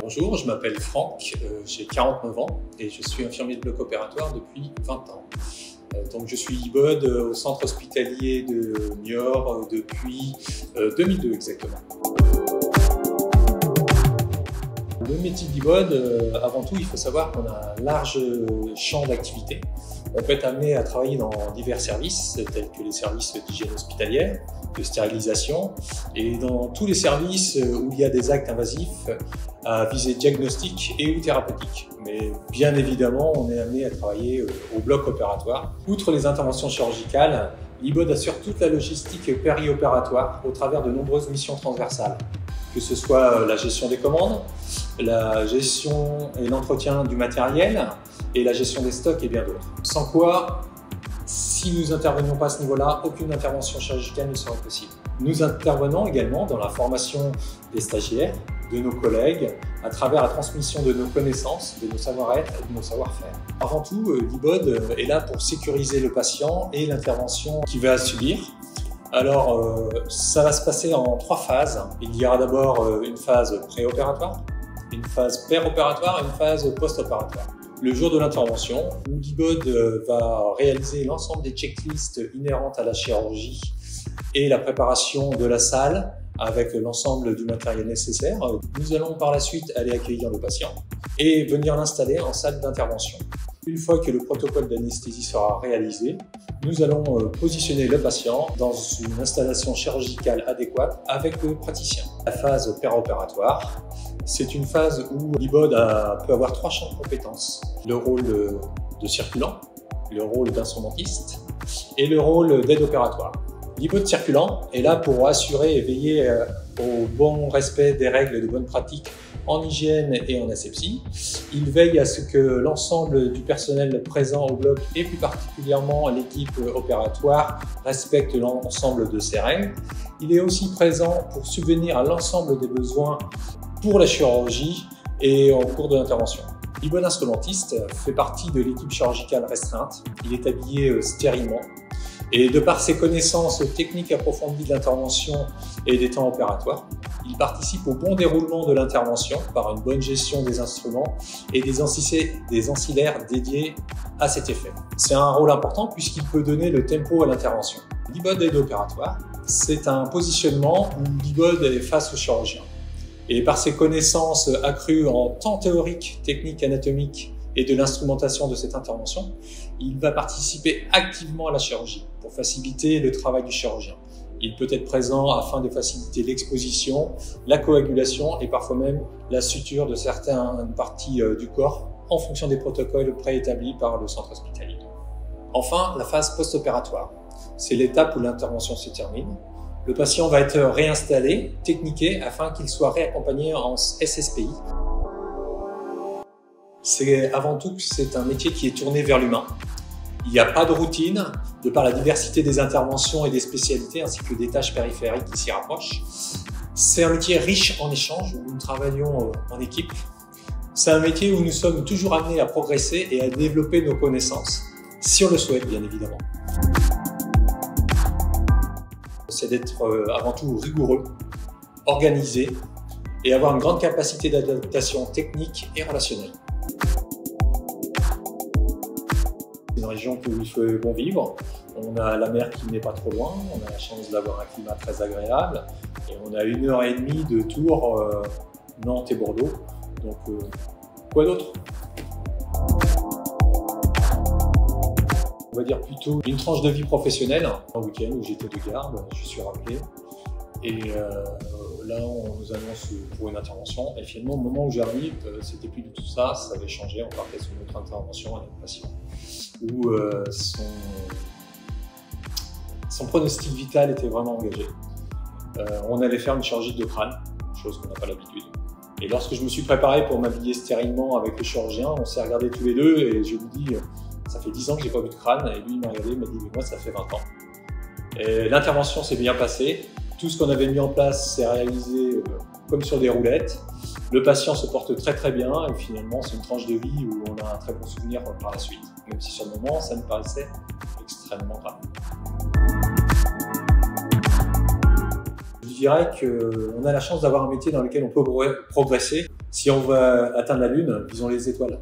Bonjour, je m'appelle Franck, j'ai 49 ans et je suis infirmier de bloc opératoire depuis 20 ans. Donc je suis IBOD au centre hospitalier de Niort depuis 2002 exactement. Le métier d'IBOD, avant tout, il faut savoir qu'on a un large champ d'activité. On peut être amené à travailler dans divers services, tels que les services d'hygiène hospitalière, de stérilisation, et dans tous les services où il y a des actes invasifs à visée diagnostique et ou thérapeutique. Mais bien évidemment, on est amené à travailler au bloc opératoire. Outre les interventions chirurgicales, l'IBOD assure toute la logistique périopératoire au travers de nombreuses missions transversales, que ce soit la gestion des commandes, la gestion et l'entretien du matériel et la gestion des stocks et bien d'autres. Sans quoi, si nous n'intervenions pas à ce niveau-là, aucune intervention chirurgicale ne serait possible. Nous intervenons également dans la formation des stagiaires, de nos collègues, à travers la transmission de nos connaissances, de nos savoir-être et de nos savoir-faire. Avant tout, l'IBOD est là pour sécuriser le patient et l'intervention qu'il va subir. Alors, ça va se passer en 3 phases. Il y aura d'abord une phase préopératoire, une phase péropératoire et une phase post-opératoire. Le jour de l'intervention, l'IBOD va réaliser l'ensemble des checklists inhérentes à la chirurgie et la préparation de la salle avec l'ensemble du matériel nécessaire. Nous allons par la suite aller accueillir le patient et venir l'installer en salle d'intervention. Une fois que le protocole d'anesthésie sera réalisé, nous allons positionner le patient dans une installation chirurgicale adéquate avec le praticien. La phase péropératoire, c'est une phase où l'IBOD peut avoir 3 champs de compétences. Le rôle de circulant, le rôle d'instrumentiste et le rôle d'aide opératoire. L'IBOD circulant est là pour assurer et veiller au bon respect des règles de bonne pratique en hygiène et en asepsie. Il veille à ce que l'ensemble du personnel présent au bloc et plus particulièrement l'équipe opératoire respecte l'ensemble de ces règles. Il est aussi présent pour subvenir à l'ensemble des besoins pour la chirurgie et en cours de l'intervention. L'IBOD instrumentiste fait partie de l'équipe chirurgicale restreinte. Il est habillé stérilement. Et de par ses connaissances techniques approfondies de l'intervention et des temps opératoires, il participe au bon déroulement de l'intervention par une bonne gestion des instruments et des ancillaires dédiés à cet effet. C'est un rôle important puisqu'il peut donner le tempo à l'intervention. L'IBOD aide opératoire, c'est un positionnement où l'IBOD est face au chirurgien. Et par ses connaissances accrues en temps théorique, technique, anatomique et de l'instrumentation de cette intervention, il va participer activement à la chirurgie pour faciliter le travail du chirurgien. Il peut être présent afin de faciliter l'exposition, la coagulation et parfois même la suture de certaines parties du corps en fonction des protocoles préétablis par le centre hospitalier. Enfin, la phase post-opératoire. C'est l'étape où l'intervention se termine. Le patient va être réinstallé, techniqué afin qu'il soit réaccompagné en SSPI. C'est avant tout c'est un métier qui est tourné vers l'humain. Il n'y a pas de routine, de par la diversité des interventions et des spécialités, ainsi que des tâches périphériques qui s'y rapprochent. C'est un métier riche en échanges, où nous travaillons en équipe. C'est un métier où nous sommes toujours amenés à progresser et à développer nos connaissances, si on le souhaite bien évidemment. C'est d'être avant tout rigoureux, organisé et avoir une grande capacité d'adaptation technique et relationnelle. C'est une région où il fait bon vivre. On a la mer qui n'est pas trop loin, on a la chance d'avoir un climat très agréable et on a 1h30 de Tours, Nantes et Bordeaux. Donc quoi d'autre? On va dire plutôt une tranche de vie professionnelle. Un week-end où j'étais de garde, je suis rappelé. Et là, on nous annonce pour une intervention. Et finalement, au moment où j'arrive, c'était plus du tout ça. Ça avait changé. On partait sur une autre intervention avec un patient où son pronostic vital était vraiment engagé. On allait faire une chirurgie de crâne, chose qu'on n'a pas l'habitude. Et lorsque je me suis préparé pour m'habiller stérilement avec le chirurgien, on s'est regardés tous les deux et je lui dis ça fait 10 ans que j'ai pas vu de crâne. Et lui, il m'a regardé, il m'a dit mais moi, ça fait 20 ans. Et l'intervention s'est bien passée. Tout ce qu'on avait mis en place s'est réalisé comme sur des roulettes. Le patient se porte très très bien et finalement c'est une tranche de vie où on a un très bon souvenir par la suite. Même si sur le moment ça me paraissait extrêmement grave. Je dirais qu'on a la chance d'avoir un métier dans lequel on peut progresser Si on veut atteindre la Lune, visons les étoiles.